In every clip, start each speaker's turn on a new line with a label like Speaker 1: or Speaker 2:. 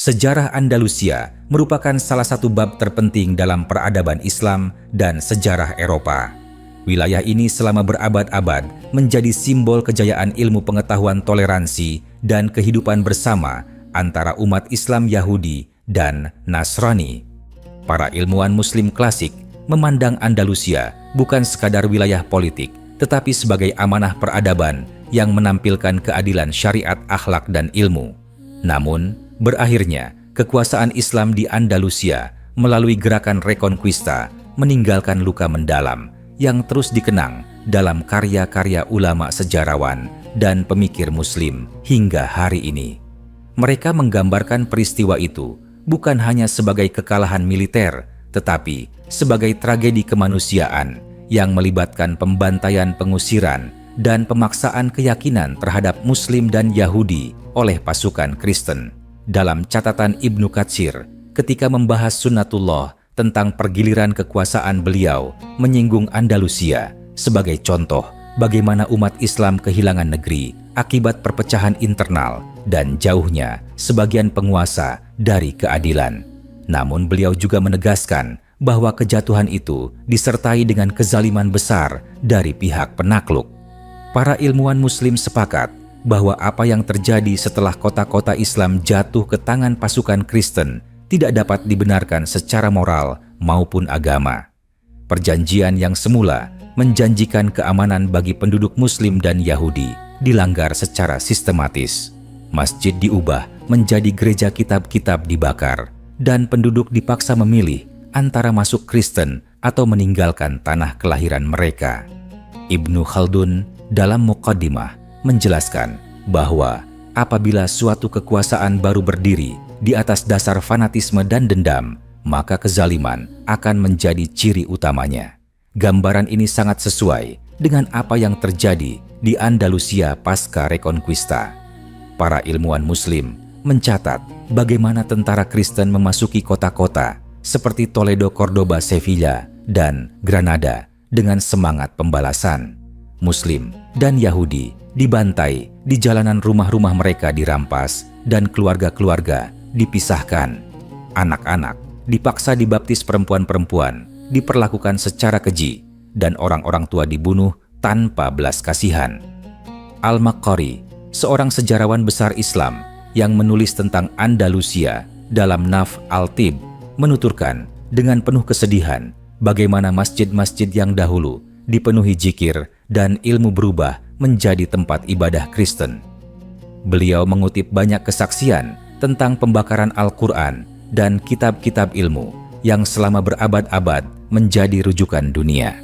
Speaker 1: Sejarah Andalusia merupakan salah satu bab terpenting dalam peradaban Islam dan sejarah Eropa. Wilayah ini selama berabad-abad menjadi simbol kejayaan ilmu pengetahuan, toleransi, dan kehidupan bersama antara umat Islam Yahudi dan Nasrani. Para ilmuwan Muslim klasik memandang Andalusia bukan sekadar wilayah politik, tetapi sebagai amanah peradaban yang menampilkan keadilan syariat, akhlak, dan ilmu. Namun, berakhirnya kekuasaan Islam di Andalusia melalui gerakan Reconquista meninggalkan luka mendalam yang terus dikenang dalam karya-karya ulama, sejarawan, dan pemikir Muslim hingga hari ini. Mereka menggambarkan peristiwa itu bukan hanya sebagai kekalahan militer, tetapi sebagai tragedi kemanusiaan yang melibatkan pembantaian, pengusiran, dan pemaksaan keyakinan terhadap Muslim dan Yahudi oleh pasukan Kristen. Dalam catatan Ibnu Katsir, ketika membahas Sunnatullah tentang pergiliran kekuasaan, beliau menyinggung Andalusia sebagai contoh bagaimana umat Islam kehilangan negeri akibat perpecahan internal dan jauhnya sebagian penguasa dari keadilan. Namun beliau juga menegaskan bahwa kejatuhan itu disertai dengan kezaliman besar dari pihak penakluk. Para ilmuwan Muslim sepakat bahwa apa yang terjadi setelah kota-kota Islam jatuh ke tangan pasukan Kristen tidak dapat dibenarkan secara moral maupun agama. Perjanjian yang semula menjanjikan keamanan bagi penduduk Muslim dan Yahudi dilanggar secara sistematis. Masjid diubah menjadi gereja, kitab-kitab dibakar, dan penduduk dipaksa memilih antara masuk Kristen atau meninggalkan tanah kelahiran mereka. Ibnu Khaldun dalam Muqaddimah menjelaskan bahwa apabila suatu kekuasaan baru berdiri di atas dasar fanatisme dan dendam, maka kezaliman akan menjadi ciri utamanya. Gambaran ini sangat sesuai dengan apa yang terjadi di Andalusia pasca Reconquista. Para ilmuwan Muslim mencatat bagaimana tentara Kristen memasuki kota-kota seperti Toledo, Cordoba, Sevilla, dan Granada dengan semangat pembalasan. Muslim dan Yahudi dibantai, di jalanan rumah-rumah mereka dirampas, dan keluarga-keluarga dipisahkan. Anak-anak dipaksa dibaptis, perempuan-perempuan diperlakukan secara keji, dan orang-orang tua dibunuh tanpa belas kasihan. Al-Maqqari, seorang sejarawan besar Islam yang menulis tentang Andalusia dalam Naf al-Tib, menuturkan dengan penuh kesedihan bagaimana masjid-masjid yang dahulu dipenuhi zikir dan ilmu berubah menjadi tempat ibadah Kristen. Beliau mengutip banyak kesaksian tentang pembakaran Al-Quran dan kitab-kitab ilmu yang selama berabad-abad menjadi rujukan dunia.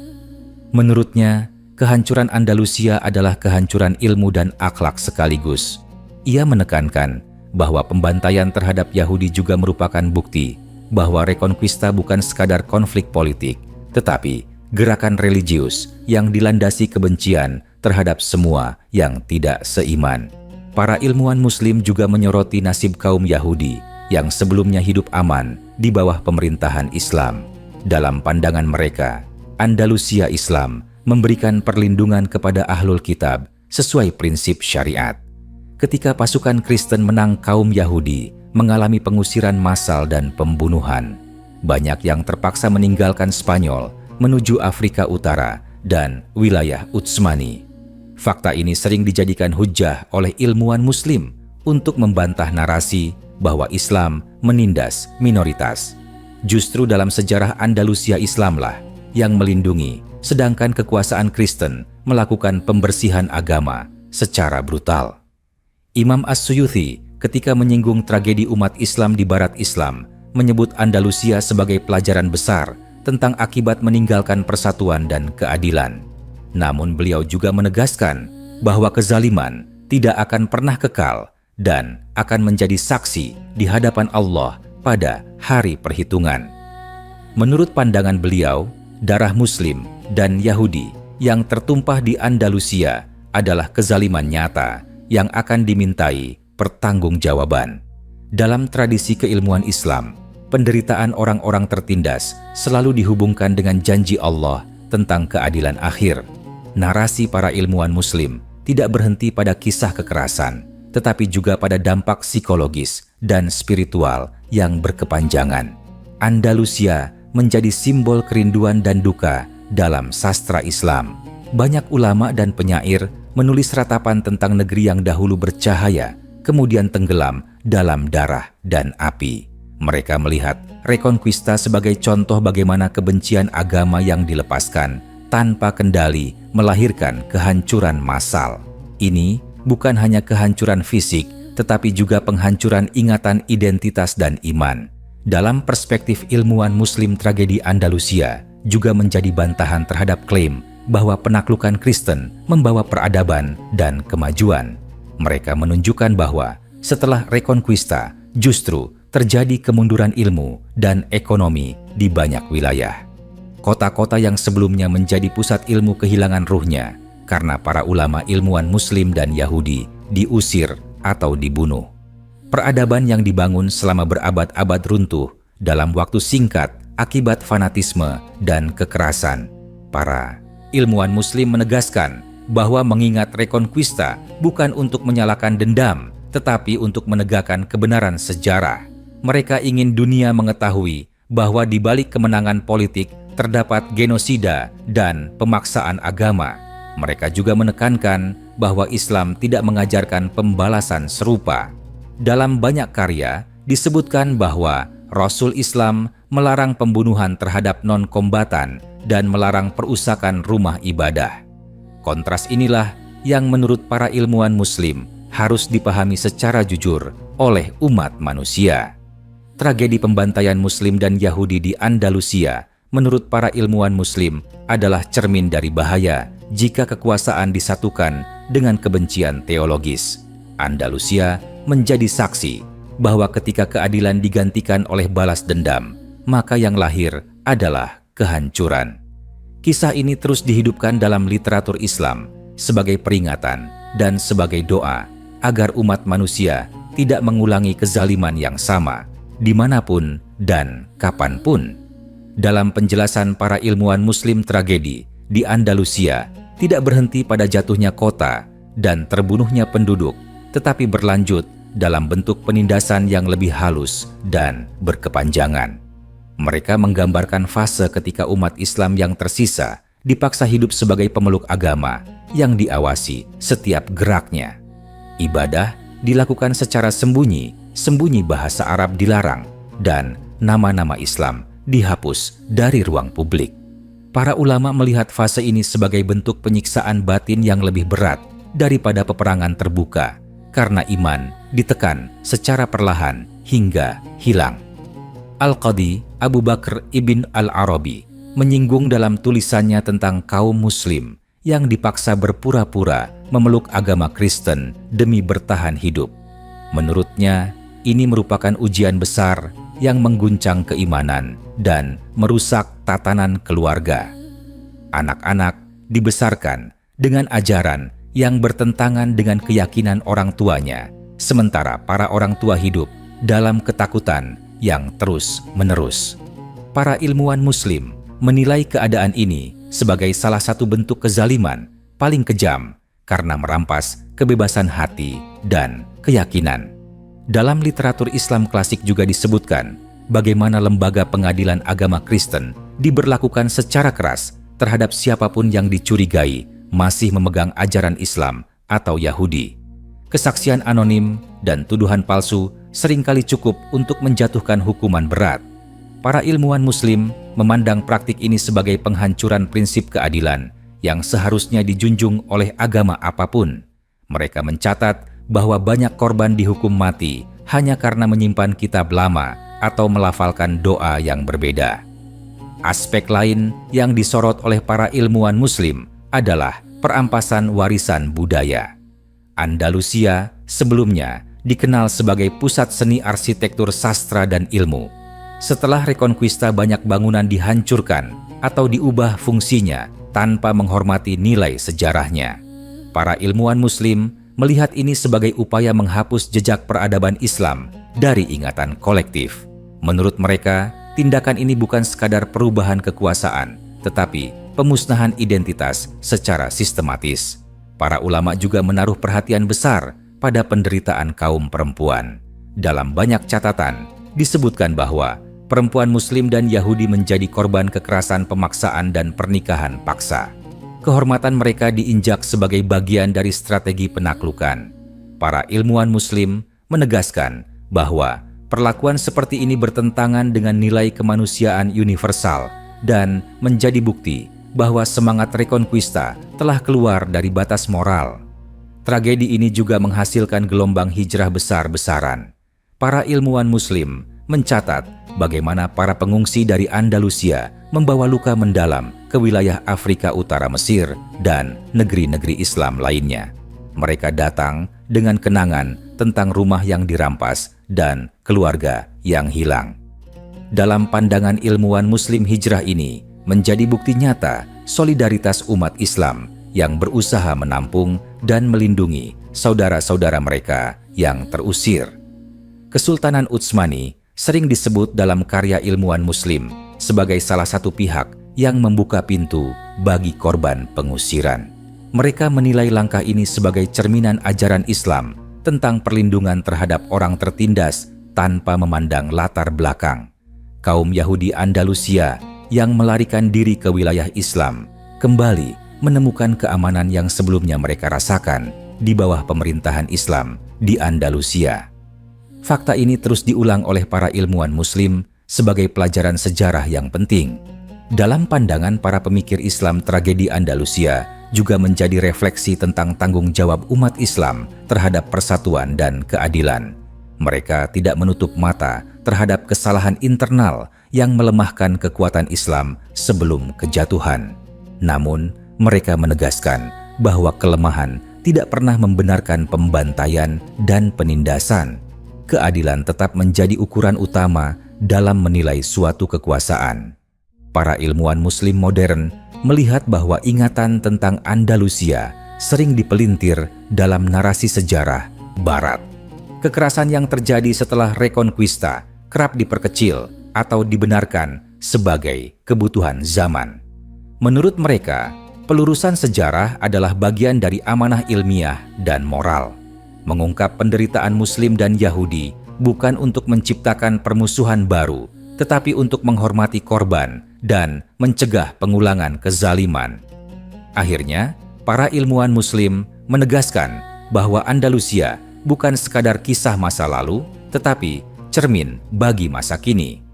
Speaker 1: Menurutnya, kehancuran Andalusia adalah kehancuran ilmu dan akhlak sekaligus. Ia menekankan bahwa pembantaian terhadap Yahudi juga merupakan bukti bahwa Reconquista bukan sekadar konflik politik, tetapi gerakan religius yang dilandasi kebencian terhadap semua yang tidak seiman. Para ilmuwan Muslim juga menyoroti nasib kaum Yahudi yang sebelumnya hidup aman di bawah pemerintahan Islam. Dalam pandangan mereka, Andalusia Islam memberikan perlindungan kepada ahlul kitab sesuai prinsip syariat. Ketika pasukan Kristen menang, kaum Yahudi mengalami pengusiran massal dan pembunuhan. Banyak yang terpaksa meninggalkan Spanyol menuju Afrika Utara dan wilayah Utsmani. Fakta ini sering dijadikan hujah oleh ilmuwan Muslim untuk membantah narasi bahwa Islam menindas minoritas. Justru dalam sejarah Andalusia, Islamlah yang melindungi, sedangkan kekuasaan Kristen melakukan pembersihan agama secara brutal. Imam As-Suyuti ketika menyinggung tragedi umat Islam di Barat Islam menyebut Andalusia sebagai pelajaran besar tentang akibat meninggalkan persatuan dan keadilan. Namun beliau juga menegaskan bahwa kezaliman tidak akan pernah kekal dan akan menjadi saksi di hadapan Allah pada hari perhitungan. Menurut pandangan beliau, darah Muslim dan Yahudi yang tertumpah di Andalusia adalah kezaliman nyata yang akan dimintai pertanggungjawaban. Dalam tradisi keilmuan Islam, penderitaan orang-orang tertindas selalu dihubungkan dengan janji Allah tentang keadilan akhir. Narasi para ilmuwan Muslim tidak berhenti pada kisah kekerasan, tetapi juga pada dampak psikologis dan spiritual yang berkepanjangan. Andalusia menjadi simbol kerinduan dan duka dalam sastra Islam. Banyak ulama dan penyair menulis ratapan tentang negeri yang dahulu bercahaya, kemudian tenggelam dalam darah dan api. Mereka melihat Reconquista sebagai contoh bagaimana kebencian agama yang dilepaskan tanpa kendali melahirkan kehancuran massal. Ini bukan hanya kehancuran fisik, tetapi juga penghancuran ingatan identitas dan iman. Dalam perspektif ilmuwan Muslim, tragedi Andalusia juga menjadi bantahan terhadap klaim bahwa penaklukan Kristen membawa peradaban dan kemajuan. Mereka menunjukkan bahwa setelah Reconquista justru terjadi kemunduran ilmu dan ekonomi di banyak wilayah. Kota-kota yang sebelumnya menjadi pusat ilmu kehilangan ruhnya karena para ulama ilmuwan Muslim dan Yahudi diusir atau dibunuh. Peradaban yang dibangun selama berabad-abad runtuh dalam waktu singkat akibat fanatisme dan kekerasan. Para ilmuwan Muslim menegaskan bahwa mengingat Reconquista bukan untuk menyalakan dendam, tetapi untuk menegakkan kebenaran sejarah. Mereka ingin dunia mengetahui bahwa di balik kemenangan politik terdapat genosida dan pemaksaan agama. Mereka juga menekankan bahwa Islam tidak mengajarkan pembalasan serupa. Dalam banyak karya disebutkan bahwa Rasul Islam melarang pembunuhan terhadap non-kombatan dan melarang perusakan rumah ibadah. Kontras inilah yang menurut para ilmuwan Muslim harus dipahami secara jujur oleh umat manusia. Tragedi pembantaian Muslim dan Yahudi di Andalusia menurut para ilmuwan Muslim adalah cermin dari bahaya jika kekuasaan disatukan dengan kebencian teologis. Andalusia menjadi saksi bahwa ketika keadilan digantikan oleh balas dendam, maka yang lahir adalah kehancuran. Kisah ini terus dihidupkan dalam literatur Islam sebagai peringatan dan sebagai doa agar umat manusia tidak mengulangi kezaliman yang sama dimanapun dan kapanpun. Dalam penjelasan para ilmuwan Muslim, tragedi di Andalusia tidak berhenti pada jatuhnya kota dan terbunuhnya penduduk, tetapi berlanjut dalam bentuk penindasan yang lebih halus dan berkepanjangan. Mereka menggambarkan fase ketika umat Islam yang tersisa dipaksa hidup sebagai pemeluk agama yang diawasi setiap geraknya. Ibadah dilakukan secara sembunyi bahasa Arab dilarang, dan nama-nama Islam dihapus dari ruang publik. Para ulama melihat fase ini sebagai bentuk penyiksaan batin yang lebih berat daripada peperangan terbuka, karena iman ditekan secara perlahan hingga hilang. Al-Qadhi Abu Bakr Ibn Al-Arabi menyinggung dalam tulisannya tentang kaum Muslim yang dipaksa berpura-pura memeluk agama Kristen demi bertahan hidup. Menurutnya, ini merupakan ujian besar yang mengguncang keimanan dan merusak tatanan keluarga. Anak-anak dibesarkan dengan ajaran yang bertentangan dengan keyakinan orang tuanya, sementara para orang tua hidup dalam ketakutan yang terus-menerus. Para ilmuwan Muslim menilai keadaan ini sebagai salah satu bentuk kezaliman paling kejam karena merampas kebebasan hati dan keyakinan. Dalam literatur Islam klasik juga disebutkan bagaimana lembaga pengadilan agama Kristen diberlakukan secara keras terhadap siapapun yang dicurigai masih memegang ajaran Islam atau Yahudi. Kesaksian anonim dan tuduhan palsu seringkali cukup untuk menjatuhkan hukuman berat. Para ilmuwan Muslim memandang praktik ini sebagai penghancuran prinsip keadilan yang seharusnya dijunjung oleh agama apapun. Mereka mencatat bahwa banyak korban dihukum mati hanya karena menyimpan kitab lama atau melafalkan doa yang berbeda. Aspek lain yang disorot oleh para ilmuwan Muslim adalah perampasan warisan budaya. Andalusia sebelumnya dikenal sebagai pusat seni, arsitektur, sastra, dan ilmu. Setelah Reconquista, banyak bangunan dihancurkan atau diubah fungsinya tanpa menghormati nilai sejarahnya. Para ilmuwan Muslim melihat ini sebagai upaya menghapus jejak peradaban Islam dari ingatan kolektif. Menurut mereka, tindakan ini bukan sekadar perubahan kekuasaan, tetapi pemusnahan identitas secara sistematis. Para ulama juga menaruh perhatian besar pada penderitaan kaum perempuan. Dalam banyak catatan, disebutkan bahwa perempuan Muslim dan Yahudi menjadi korban kekerasan pemaksaan dan pernikahan paksa. Kehormatan mereka diinjak sebagai bagian dari strategi penaklukan. Para ilmuwan Muslim menegaskan bahwa perlakuan seperti ini bertentangan dengan nilai kemanusiaan universal dan menjadi bukti bahwa semangat rekonquista telah keluar dari batas moral. Tragedi ini juga menghasilkan gelombang hijrah besar-besaran. Para ilmuwan Muslim mencatat bagaimana para pengungsi dari Andalusia membawa luka mendalam ke wilayah Afrika Utara, Mesir, dan negeri-negeri Islam lainnya. Mereka datang dengan kenangan tentang rumah yang dirampas dan keluarga yang hilang. Dalam pandangan ilmuwan Muslim, hijrah ini menjadi bukti nyata solidaritas umat Islam yang berusaha menampung dan melindungi saudara-saudara mereka yang terusir. Kesultanan Utsmani sering disebut dalam karya ilmuwan Muslim sebagai salah satu pihak yang membuka pintu bagi korban pengusiran. Mereka menilai langkah ini sebagai cerminan ajaran Islam tentang perlindungan terhadap orang tertindas tanpa memandang latar belakang. Kaum Yahudi Andalusia yang melarikan diri ke wilayah Islam kembali menemukan keamanan yang sebelumnya mereka rasakan di bawah pemerintahan Islam di Andalusia. Fakta ini terus diulang oleh para ilmuwan Muslim sebagai pelajaran sejarah yang penting. Dalam pandangan para pemikir Islam, tragedi Andalusia juga menjadi refleksi tentang tanggung jawab umat Islam terhadap persatuan dan keadilan. Mereka tidak menutup mata terhadap kesalahan internal yang melemahkan kekuatan Islam sebelum kejatuhan. Namun, mereka menegaskan bahwa kelemahan tidak pernah membenarkan pembantaian dan penindasan. Keadilan tetap menjadi ukuran utama dalam menilai suatu kekuasaan. Para ilmuwan Muslim modern melihat bahwa ingatan tentang Andalusia sering dipelintir dalam narasi sejarah Barat. Kekerasan yang terjadi setelah rekonquista kerap diperkecil atau dibenarkan sebagai kebutuhan zaman. Menurut mereka, pelurusan sejarah adalah bagian dari amanah ilmiah dan moral. Mengungkap penderitaan Muslim dan Yahudi bukan untuk menciptakan permusuhan baru, tetapi untuk menghormati korban dan mencegah pengulangan kezaliman. Akhirnya, para ilmuwan Muslim menegaskan bahwa Andalusia bukan sekadar kisah masa lalu, tetapi cermin bagi masa kini.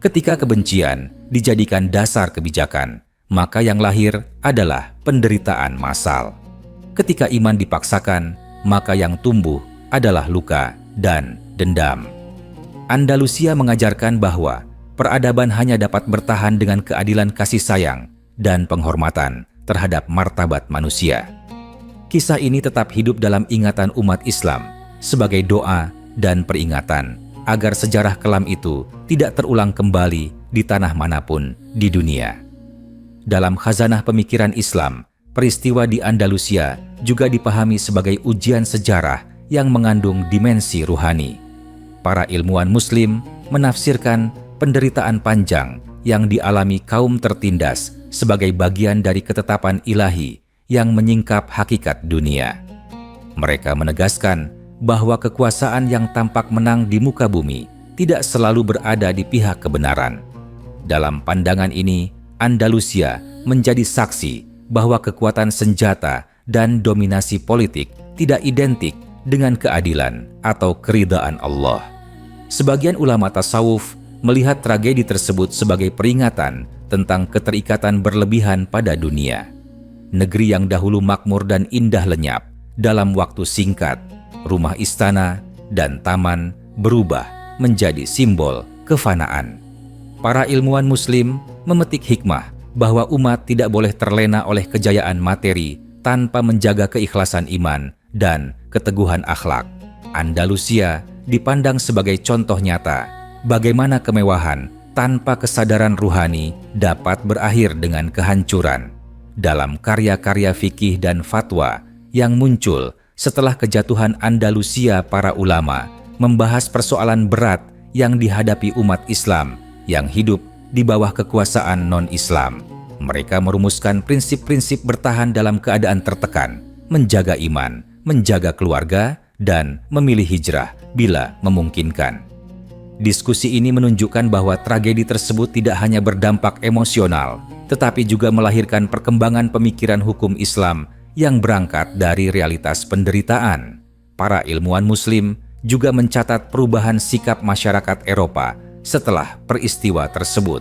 Speaker 1: Ketika kebencian dijadikan dasar kebijakan, maka yang lahir adalah penderitaan massal. Ketika iman dipaksakan, maka yang tumbuh adalah luka dan dendam. Andalusia mengajarkan bahwa peradaban hanya dapat bertahan dengan keadilan, kasih sayang, dan penghormatan terhadap martabat manusia. Kisah ini tetap hidup dalam ingatan umat Islam sebagai doa dan peringatan agar sejarah kelam itu tidak terulang kembali di tanah manapun di dunia. Dalam khazanah pemikiran Islam, peristiwa di Andalusia juga dipahami sebagai ujian sejarah yang mengandung dimensi ruhani. Para ilmuwan Muslim menafsirkan penderitaan panjang yang dialami kaum tertindas sebagai bagian dari ketetapan ilahi yang menyingkap hakikat dunia. Mereka menegaskan bahwa kekuasaan yang tampak menang di muka bumi tidak selalu berada di pihak kebenaran. Dalam pandangan ini, Andalusia menjadi saksi bahwa kekuatan senjata dan dominasi politik tidak identik dengan keadilan atau keridaan Allah. Sebagian ulama tasawuf melihat tragedi tersebut sebagai peringatan tentang keterikatan berlebihan pada dunia. Negeri yang dahulu makmur dan indah lenyap dalam waktu singkat, rumah istana dan taman berubah menjadi simbol kefanaan. Para ilmuwan Muslim memetik hikmah bahwa umat tidak boleh terlena oleh kejayaan materi tanpa menjaga keikhlasan iman dan keteguhan akhlak. Andalusia dipandang sebagai contoh nyata bagaimana kemewahan tanpa kesadaran ruhani dapat berakhir dengan kehancuran. Dalam karya-karya fikih dan fatwa yang muncul setelah kejatuhan Andalusia, para ulama membahas persoalan berat yang dihadapi umat Islam yang hidup di bawah kekuasaan non-Islam, Mereka merumuskan prinsip-prinsip bertahan dalam keadaan tertekan, menjaga iman, menjaga keluarga, dan memilih hijrah bila memungkinkan. Diskusi ini menunjukkan bahwa tragedi tersebut tidak hanya berdampak emosional, tetapi juga melahirkan perkembangan pemikiran hukum Islam yang berangkat dari realitas penderitaan. Para ilmuwan Muslim juga mencatat perubahan sikap masyarakat Eropa setelah peristiwa tersebut.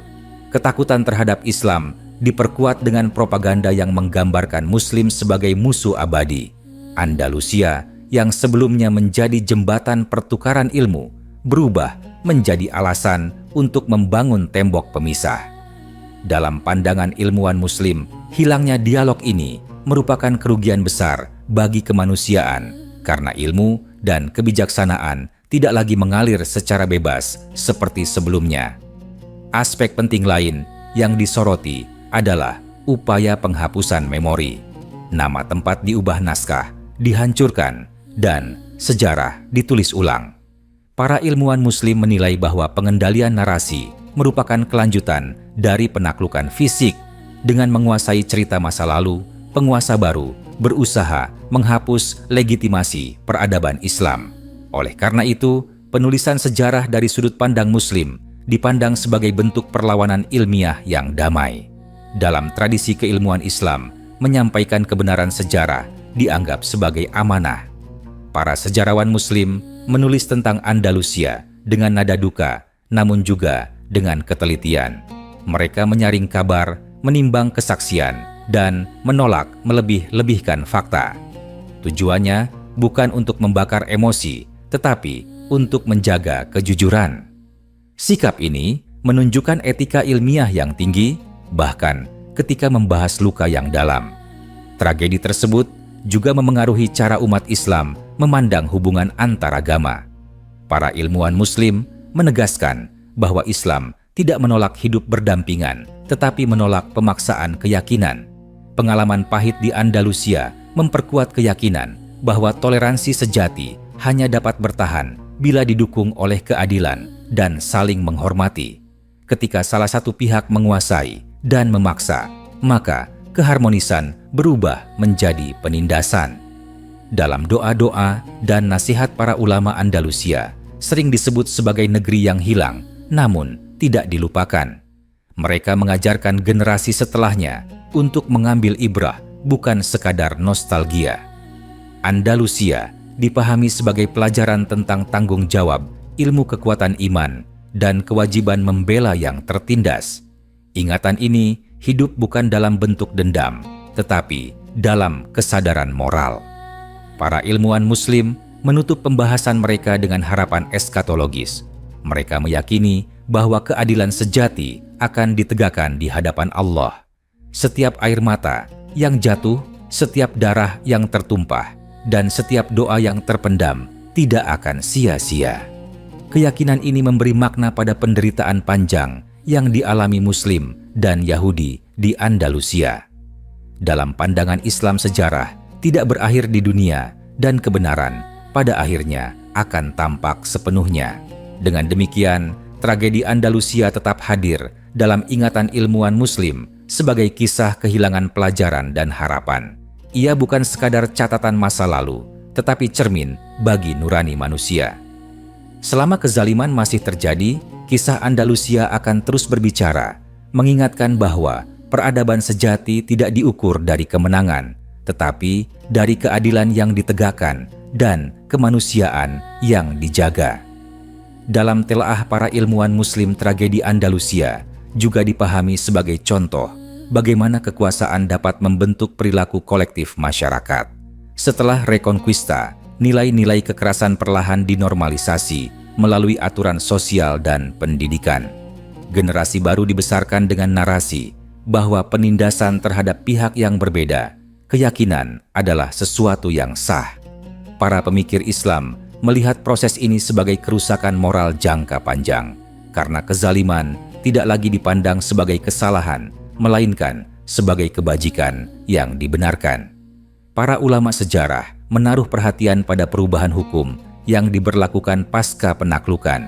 Speaker 1: Ketakutan terhadap Islam diperkuat dengan propaganda yang menggambarkan Muslim sebagai musuh abadi. Andalusia, yang sebelumnya menjadi jembatan pertukaran ilmu, berubah menjadi alasan untuk membangun tembok pemisah. Dalam pandangan ilmuwan Muslim, hilangnya dialog ini merupakan kerugian besar bagi kemanusiaan karena ilmu dan kebijaksanaan tidak lagi mengalir secara bebas seperti sebelumnya. Aspek penting lain yang disoroti adalah upaya penghapusan memori. Nama tempat diubah naskah, dihancurkan, dan sejarah ditulis ulang. Para ilmuwan Muslim menilai bahwa pengendalian narasi merupakan kelanjutan dari penaklukan fisik. Dengan menguasai cerita masa lalu, penguasa baru berusaha menghapus legitimasi peradaban Islam. Oleh karena itu, penulisan sejarah dari sudut pandang Muslim dipandang sebagai bentuk perlawanan ilmiah yang damai. Dalam tradisi keilmuan Islam, menyampaikan kebenaran sejarah dianggap sebagai amanah. Para sejarawan Muslim menulis tentang Andalusia dengan nada duka, namun juga dengan ketelitian. Mereka menyaring kabar, menimbang kesaksian, dan menolak melebih-lebihkan fakta. Tujuannya bukan untuk membakar emosi, tetapi untuk menjaga kejujuran. Sikap ini menunjukkan etika ilmiah yang tinggi, bahkan ketika membahas luka yang dalam. Tragedi tersebut juga memengaruhi cara umat Islam memandang hubungan antaragama. Para ilmuwan Muslim menegaskan bahwa Islam tidak menolak hidup berdampingan, tetapi menolak pemaksaan keyakinan. Pengalaman pahit di Andalusia memperkuat keyakinan bahwa toleransi sejati hanya dapat bertahan bila didukung oleh keadilan dan saling menghormati. Ketika salah satu pihak menguasai dan memaksa, maka keharmonisan berubah menjadi penindasan. Dalam doa-doa dan nasihat para ulama Andalusia, sering disebut sebagai negeri yang hilang, namun tidak dilupakan. Mereka mengajarkan generasi setelahnya untuk mengambil ibrah, bukan sekadar nostalgia. Andalusia dipahami sebagai pelajaran tentang tanggung jawab, ilmu kekuatan iman, dan kewajiban membela yang tertindas. Ingatan ini hidup bukan dalam bentuk dendam, tetapi dalam kesadaran moral. Para ilmuwan Muslim menutup pembahasan mereka dengan harapan eskatologis. Mereka meyakini bahwa keadilan sejati akan ditegakkan di hadapan Allah. Setiap air mata yang jatuh, setiap darah yang tertumpah, dan setiap doa yang terpendam tidak akan sia-sia. Keyakinan ini memberi makna pada penderitaan panjang yang dialami Muslim dan Yahudi di Andalusia. Dalam pandangan Islam, sejarah tidak berakhir di dunia dan kebenaran pada akhirnya akan tampak sepenuhnya. Dengan demikian, tragedi Andalusia tetap hadir dalam ingatan ilmuwan Muslim sebagai kisah kehilangan pelajaran dan harapan. Ia bukan sekadar catatan masa lalu, tetapi cermin bagi nurani manusia. Selama kezaliman masih terjadi, kisah Andalusia akan terus berbicara, mengingatkan bahwa peradaban sejati tidak diukur dari kemenangan, tetapi dari keadilan yang ditegakkan dan kemanusiaan yang dijaga. Dalam telaah para ilmuwan Muslim, tragedi Andalusia juga dipahami sebagai contoh bagaimana kekuasaan dapat membentuk perilaku kolektif masyarakat. Setelah Reconquista, nilai-nilai kekerasan perlahan dinormalisasi melalui aturan sosial dan pendidikan. Generasi baru dibesarkan dengan narasi bahwa penindasan terhadap pihak yang berbeda, keyakinan adalah sesuatu yang sah. Para pemikir Islam melihat proses ini sebagai kerusakan moral jangka panjang, karena kezaliman tidak lagi dipandang sebagai kesalahan, melainkan sebagai kebajikan yang dibenarkan. Para ulama sejarah menaruh perhatian pada perubahan hukum yang diberlakukan pasca penaklukan.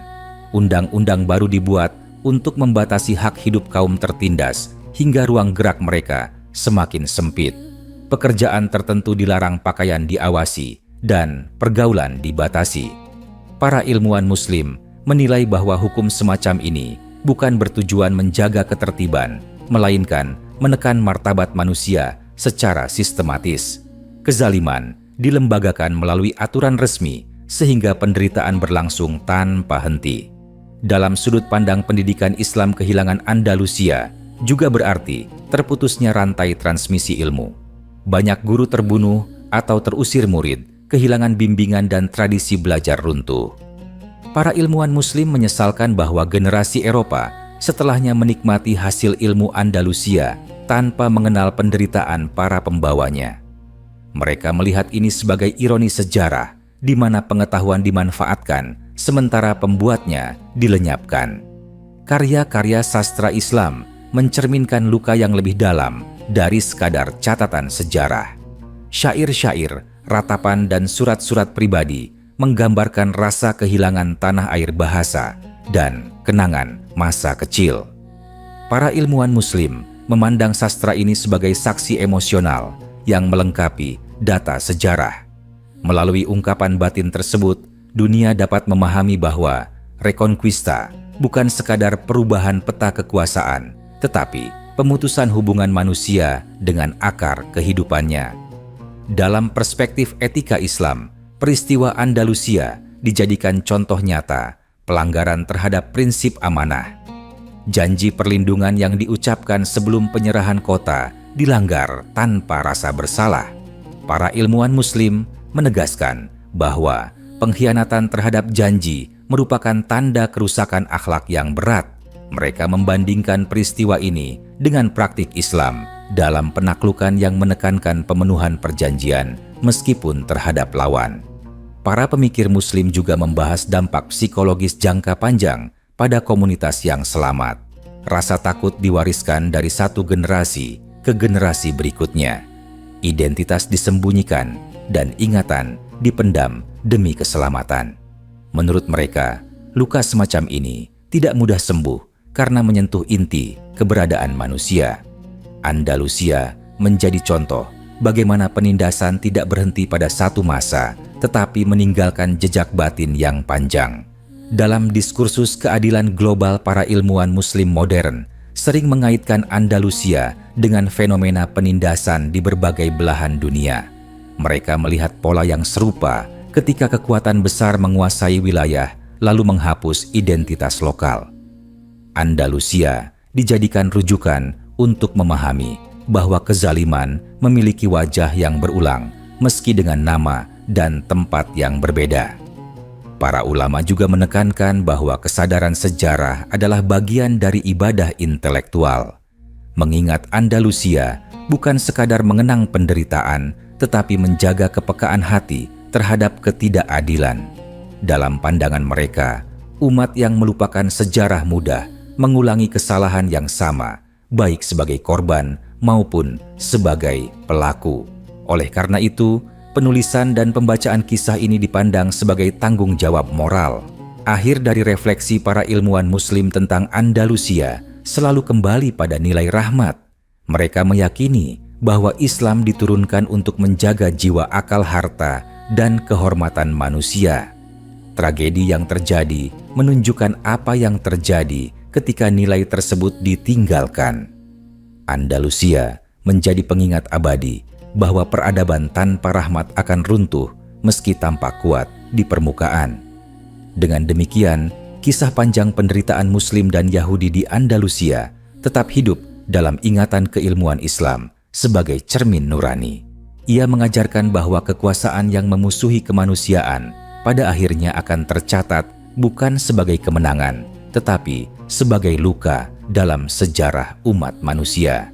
Speaker 1: Undang-undang baru dibuat untuk membatasi hak hidup kaum tertindas hingga ruang gerak mereka semakin sempit. Pekerjaan tertentu dilarang, pakaian diawasi, dan pergaulan dibatasi. Para ilmuwan Muslim menilai bahwa hukum semacam ini bukan bertujuan menjaga ketertiban, melainkan menekan martabat manusia secara sistematis. Kezaliman dilembagakan melalui aturan resmi sehingga penderitaan berlangsung tanpa henti. Dalam sudut pandang pendidikan Islam, kehilangan Andalusia juga berarti terputusnya rantai transmisi ilmu. Banyak guru terbunuh atau terusir murid, kehilangan bimbingan dan tradisi belajar runtuh. Para ilmuwan Muslim menyesalkan bahwa generasi Eropa setelahnya menikmati hasil ilmu Andalusia tanpa mengenal penderitaan para pembawanya. Mereka melihat ini sebagai ironi sejarah, di mana pengetahuan dimanfaatkan, sementara pembuatnya dilenyapkan. Karya-karya sastra Islam mencerminkan luka yang lebih dalam dari sekadar catatan sejarah. Syair-syair, ratapan, dan surat-surat pribadi menggambarkan rasa kehilangan tanah air bahasa dan kenangan masa kecil. Para ilmuwan Muslim memandang sastra ini sebagai saksi emosional yang melengkapi data sejarah. Melalui ungkapan batin tersebut, dunia dapat memahami bahwa Reconquista bukan sekadar perubahan peta kekuasaan, tetapi pemutusan hubungan manusia dengan akar kehidupannya. Dalam perspektif etika Islam, peristiwa Andalusia dijadikan contoh nyata pelanggaran terhadap prinsip amanah. Janji perlindungan yang diucapkan sebelum penyerahan kota dilanggar tanpa rasa bersalah. Para ilmuwan Muslim menegaskan bahwa pengkhianatan terhadap janji merupakan tanda kerusakan akhlak yang berat. Mereka membandingkan peristiwa ini dengan praktik Islam dalam penaklukan yang menekankan pemenuhan perjanjian meskipun terhadap lawan. Para pemikir Muslim juga membahas dampak psikologis jangka panjang pada komunitas yang selamat. Rasa takut diwariskan dari satu generasi ke generasi berikutnya. Identitas disembunyikan dan ingatan dipendam demi keselamatan. Menurut mereka, luka semacam ini tidak mudah sembuh karena menyentuh inti keberadaan manusia. Andalusia menjadi contoh bagaimana penindasan tidak berhenti pada satu masa, tetapi meninggalkan jejak batin yang panjang. Dalam diskursus keadilan global, para ilmuwan Muslim modern sering mengaitkan Andalusia dengan fenomena penindasan di berbagai belahan dunia. Mereka melihat pola yang serupa ketika kekuatan besar menguasai wilayah lalu menghapus identitas lokal. Andalusia dijadikan rujukan untuk memahami bahwa kezaliman memiliki wajah yang berulang meski dengan nama dan tempat yang berbeda. Para ulama juga menekankan bahwa kesadaran sejarah adalah bagian dari ibadah intelektual. Mengingat Andalusia bukan sekadar mengenang penderitaan, tetapi menjaga kepekaan hati terhadap ketidakadilan. Dalam pandangan mereka, umat yang melupakan sejarah mudah mengulangi kesalahan yang sama, baik sebagai korban maupun sebagai pelaku. Oleh karena itu, penulisan dan pembacaan kisah ini dipandang sebagai tanggung jawab moral. Akhir dari refleksi para ilmuwan Muslim tentang Andalusia selalu kembali pada nilai rahmat. Mereka meyakini bahwa Islam diturunkan untuk menjaga jiwa, akal, harta, dan kehormatan manusia. Tragedi yang terjadi menunjukkan apa yang terjadi ketika nilai tersebut ditinggalkan. Andalusia menjadi pengingat abadi bahwa peradaban tanpa rahmat akan runtuh meski tampak kuat di permukaan. Dengan demikian, kisah panjang penderitaan Muslim dan Yahudi di Andalusia tetap hidup dalam ingatan keilmuan Islam sebagai cermin nurani. Ia mengajarkan bahwa kekuasaan yang memusuhi kemanusiaan pada akhirnya akan tercatat bukan sebagai kemenangan, tetapi sebagai luka dalam sejarah umat manusia.